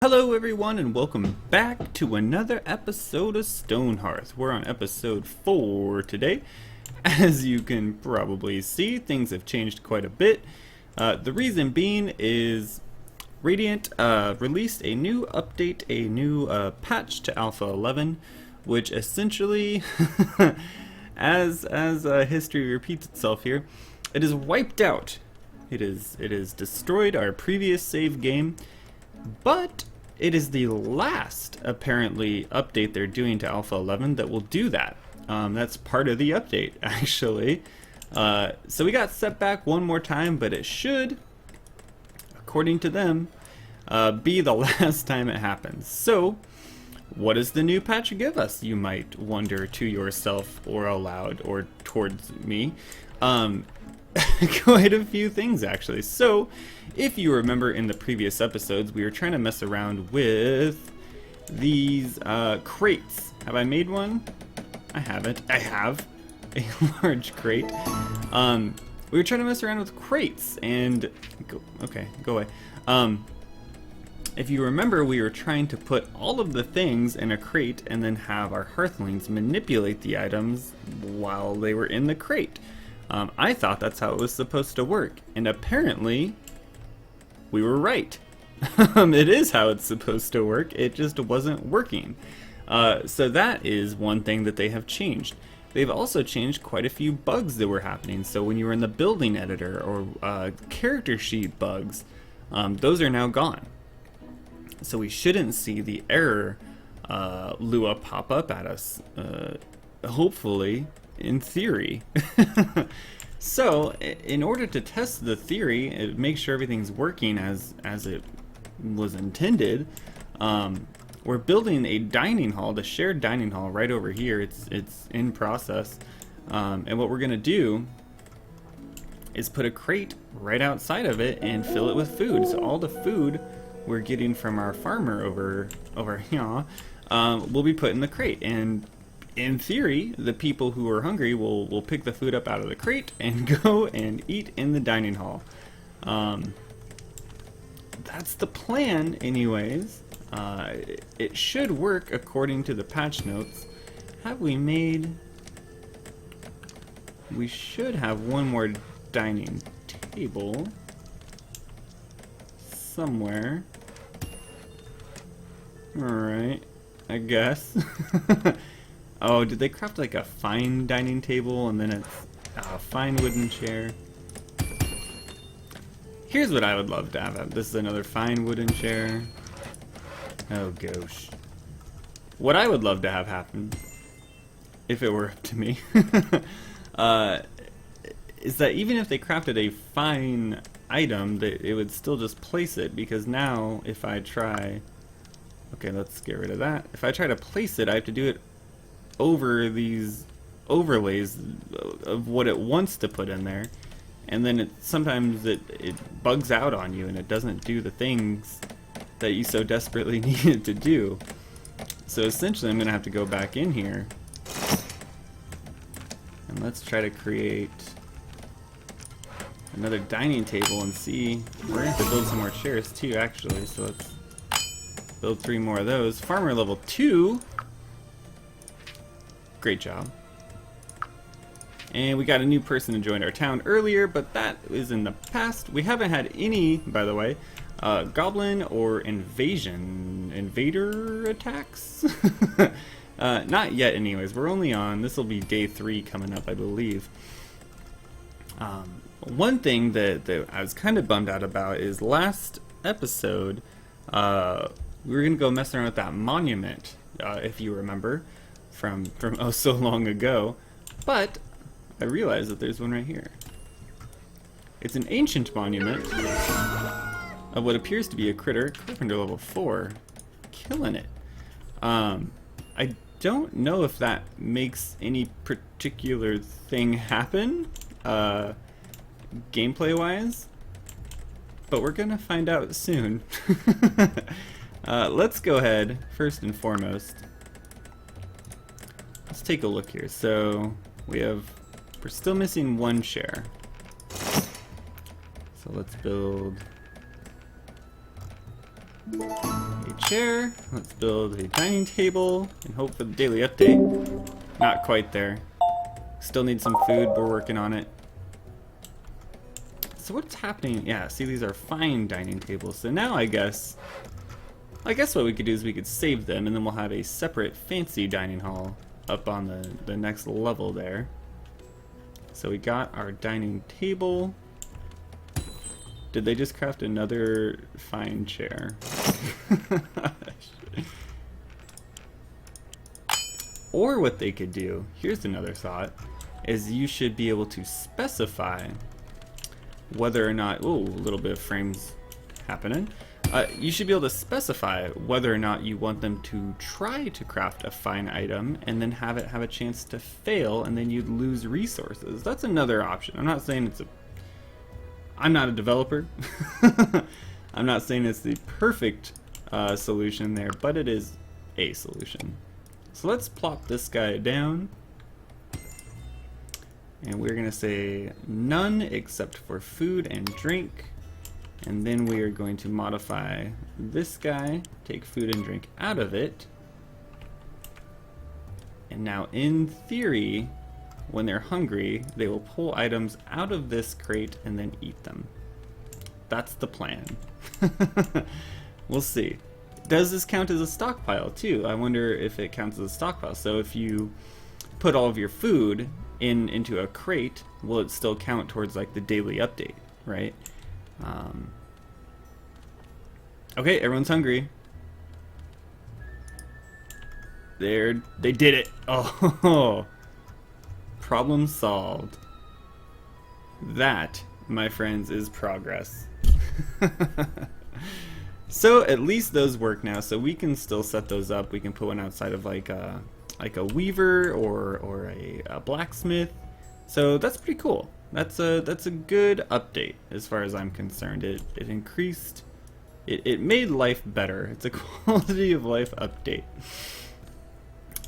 Hello everyone and welcome back to another episode of Stonehearth. We're on episode 4 today. As you can probably see, things have changed quite a bit. The reason being is Radiant released a new update, a new patch to Alpha 11, which essentially, as history repeats itself here, it has wiped out. It is destroyed our previous save game. But it is the last, apparently, update they're doing to Alpha 11 that will do that. That's part of the update, actually. So we got set back one more time, but it should, according to them, be the last time it happens. So, what does the new patch give us, you might wonder to yourself or aloud or towards me? Quite a few things, actually. So, if you remember in the previous episodes, we were trying to mess around with these crates. Have I made one? I haven't. I have a large crate. We were trying to mess around with crates and... go away. If you remember, we were trying to put all of the things in a crate and then have our hearthlings manipulate the items while they were in the crate. I thought that's how it was supposed to work, and apparently we were right. It is how it's supposed to work, it just wasn't working. So that is one thing that they have changed. They've also changed quite a few bugs that were happening. So when you were in the building editor or character sheet bugs, those are now gone. So we shouldn't see the error Lua pop up at us, hopefully. In theory. So, in order to test the theory, make sure everything's working as it was intended, we're building a dining hall, the shared dining hall right over here. It's in process. And what we're going to do is put a crate right outside of it and fill it with food. So all the food we're getting from our farmer over here will be put in the crate. And in theory, the people who are hungry will pick the food up out of the crate and go and eat in the dining hall. That's the plan, anyways. It should work according to the patch notes. Have we made... We should have one more dining table somewhere. Alright, I guess. Oh, did they craft like a fine dining table and then it's a fine wooden chair? Here's what I would love to have. This is another fine wooden chair. Oh gosh. What I would love to have happen, if it were up to me, is that even if they crafted a fine item, it would still just place it, because now if I try... Okay, let's get rid of that. If I try to place it, I have to do it over these overlays of what it wants to put in there, and then sometimes it bugs out on you and it doesn't do the things that you so desperately need it to do. So essentially I'm gonna have to go back in here and let's try to create another dining table and see. We're gonna have to build some more chairs too, actually, so let's build 3 more of those. Farmer level 2. Great job. And we got a new person who joined our town earlier, but that is in the past. We haven't had any, by the way, goblin or invader attacks. Not yet anyways. We're only on, this will be day 3 coming up, I believe. One thing that I was kind of bummed out about is last episode, we were going to go mess around with that monument, if you remember. From oh so long ago, but I realized that there's one right here. It's an ancient monument of what appears to be a critter, carpenter level 4, killing it. I don't know if that makes any particular thing happen, gameplay wise, but we're gonna find out soon. Let's go ahead, first and foremost. Let's take a look here. So we're still missing 1 share. So let's build a chair. Let's build a dining table and hope for the daily update. Not quite there. Still need some food, we're working on it. So what's happening? Yeah, see, these are fine dining tables. So now I guess what we could do is we could save them, and then we'll have a separate fancy dining hall up on the next level there. So we got our dining table. Did they just craft another fine chair? Or what they could do, here's another thought, is you should be able to specify whether or not, ooh, a little bit of frames happening. You should be able to specify whether or not you want them to try to craft a fine item and then have it have a chance to fail, and then you'd lose resources. That's another option. I'm not saying I'm not a developer. I'm not saying it's the perfect solution there, but it is a solution. So let's plop this guy down. And we're going to say none except for food and drink. And then we are going to modify this guy, take food and drink out of it. And now in theory, when they're hungry, they will pull items out of this crate and then eat them. That's the plan. We'll see. Does this count as a stockpile too? I wonder if it counts as a stockpile. So if you put all of your food into a crate, will it still count towards like the daily update, right? Okay, everyone's hungry. They did it. Oh, problem solved. That, my friends, is progress. So at least those work now, so we can still set those up. We can put one outside of like a weaver or a blacksmith. So that's pretty cool. That's a good update as far as I'm concerned. It increased, it made life better. It's a quality of life update.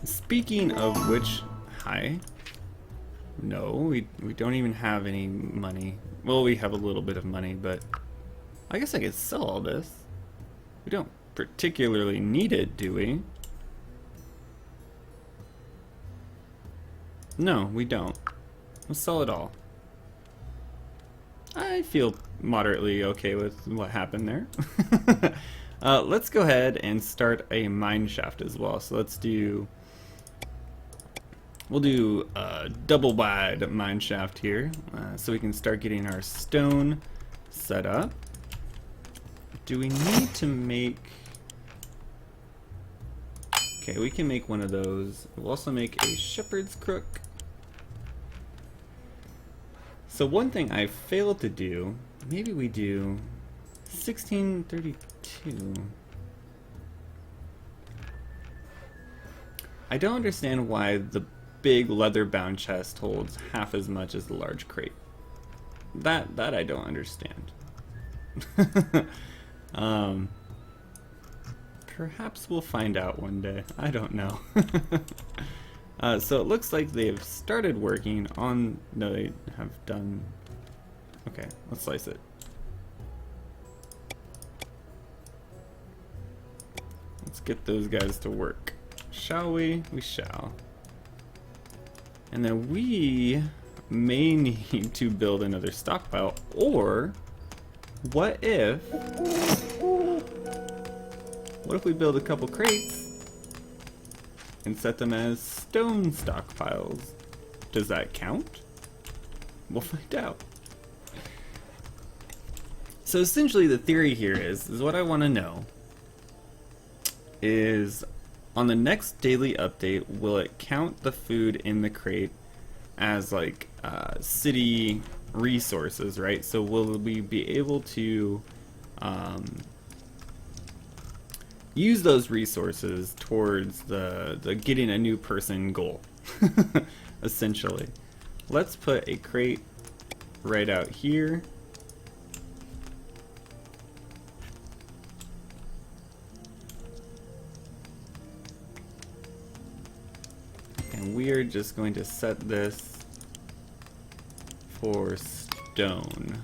Speaking of which, hi. No, we don't even have any money. Well, we have a little bit of money, but I guess I could sell all this. We don't particularly need it, do we? No, we don't. Let's sell it all. I feel moderately okay with what happened there. Let's go ahead and start a mine shaft as well. So we'll do a double wide mine shaft here, so we can start getting our stone set up. Do we need to make... Okay, we can make one of those. We'll also make a shepherd's crook. So one thing I failed to do, maybe we do 1632. I don't understand why the big leather-bound chest holds half as much as the large crate. That I don't understand. Perhaps we'll find out one day. I don't know. So it looks like they've started working on... No, they have done... Okay, let's slice it. Let's get those guys to work. Shall we? We shall. And then we may need to build another stockpile, or what if we build a couple crates and set them as stone stockpiles? Does that count? We'll find out. So essentially the theory here is what I want to know is, on the next daily update, will it count the food in the crate as like city resources, right? So will we be able to use those resources towards the getting a new person goal? Essentially. Let's put a crate right out here. And we are just going to set this for stone.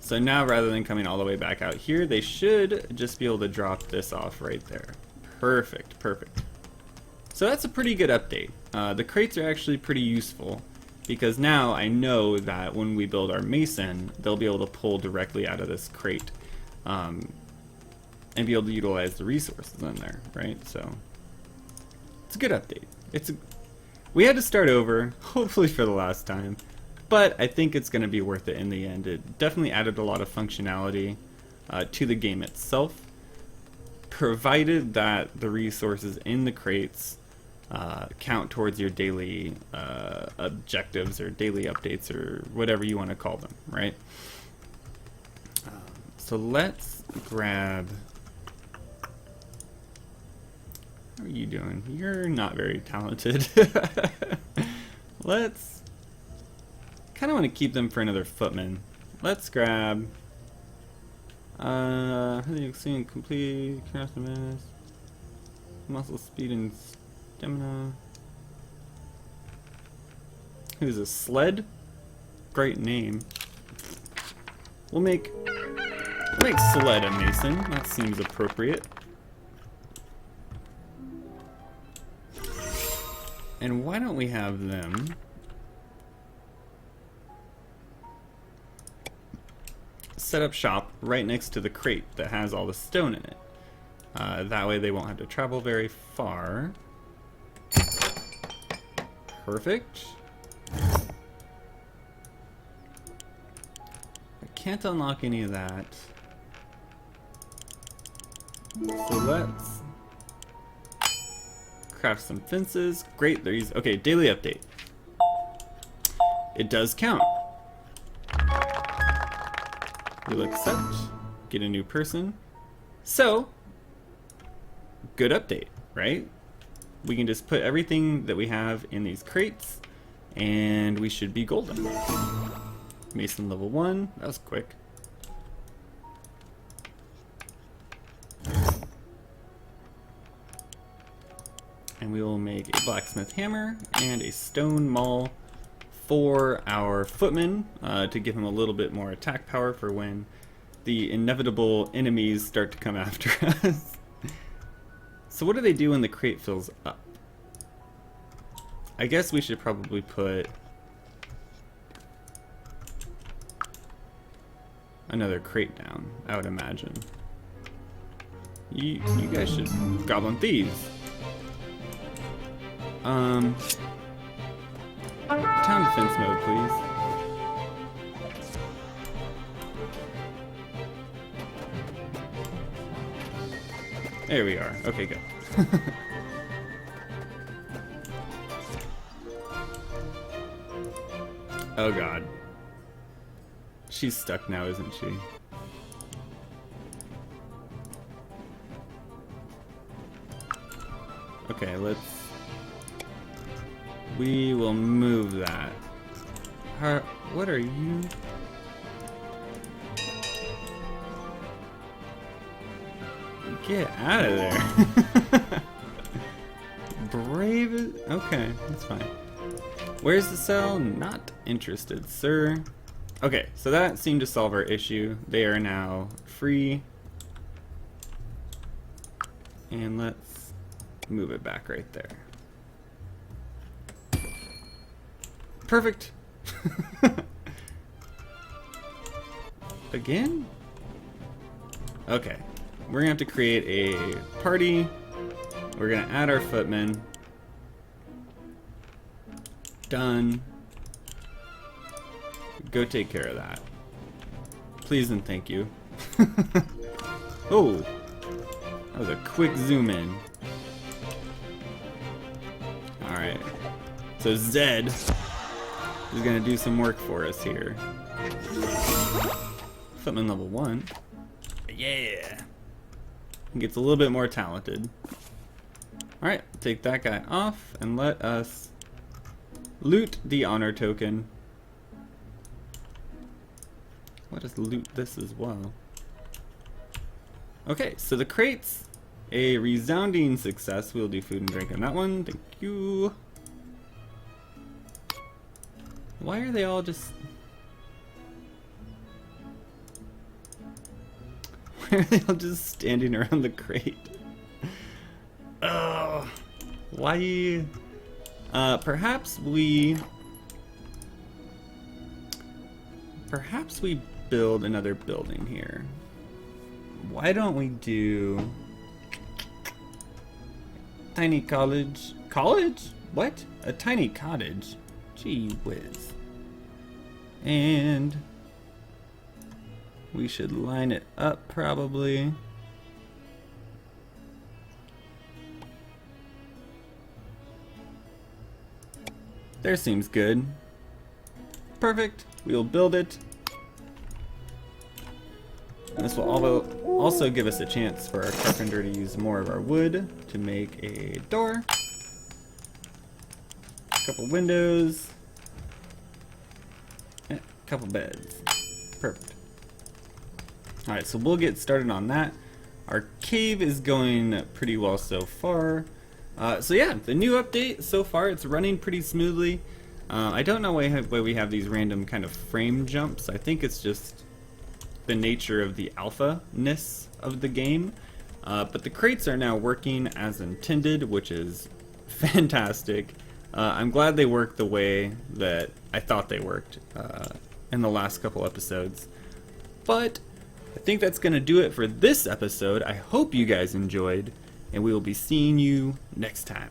So now rather than coming all the way back out here, they should just be able to drop this off right there. Perfect, perfect. So that's a pretty good update. The crates are actually pretty useful because now I know that when we build our mason, they'll be able to pull directly out of this crate and be able to utilize the resources in there, right? So it's a good update. We had to start over, hopefully for the last time, but I think it's going to be worth it in the end. It definitely added a lot of functionality to the game itself, provided that the resources in the crates count towards your daily objectives or daily updates or whatever you want to call them, right? So let's grab... How are you doing? You're not very talented. Let's... kind of want to keep them for another footman. Let's grab... complete muscle speed and stamina. Who's a sled? Great name. We'll make sled a mason. That seems appropriate. And why don't we have them set up shop right next to the crate that has all the stone in it. That way they won't have to travel very far. Perfect. I can't unlock any of that. So let's craft some fences. Great, they're easy. Okay, daily update. It does count. We'll accept, get a new person. So, good update, right? We can just put everything that we have in these crates, and we should be golden. Mason level 1, that was quick. And we will make a blacksmith hammer and a stone maul for our footman to give him a little bit more attack power for when the inevitable enemies start to come after us. So what do they do when the crate fills up? I guess we should probably put another crate down, I would imagine. You guys should goblin thieves. Town defense mode, please. There we are. Okay, good. Oh god. She's stuck now, isn't she? Okay, we will move that. What are you? Get out of there. Brave. Okay, that's fine. Where's the cell? Not interested, sir. Okay, so that seemed to solve our issue. They are now free. And let's move it back right there. Perfect. Again? Okay. We're gonna have to create a party. We're gonna add our footmen. Done. Go take care of that. Please and thank you. Oh, that was a quick zoom in. Alright. So Zed is gonna do some work for us here. Footman level 1. Yeah! He gets a little bit more talented. Alright, take that guy off and let us loot the honor token. Let us loot this as well. Okay, so the crates, a resounding success. We'll do food and drink on that one. Thank you. Why are they all just... Why are they all just standing around the crate? Oh, why? Perhaps we build another building here. Why don't we do tiny college? College? What? A tiny cottage? Gee whiz. And we should line it up probably. There seems good. Perfect. We will build it. This will also give us a chance for our carpenter to use more of our wood to make a door. A couple windows. And a couple beds. Perfect. Alright, so we'll get started on that. Our cave is going pretty well so far. So yeah, the new update, so far it's running pretty smoothly. I don't know why we have these random kind of frame jumps. I think it's just the nature of the alpha-ness of the game. But the crates are now working as intended, which is fantastic. I'm glad they worked the way that I thought they worked in the last couple episodes. But I think that's going to do it for this episode. I hope you guys enjoyed, and we will be seeing you next time.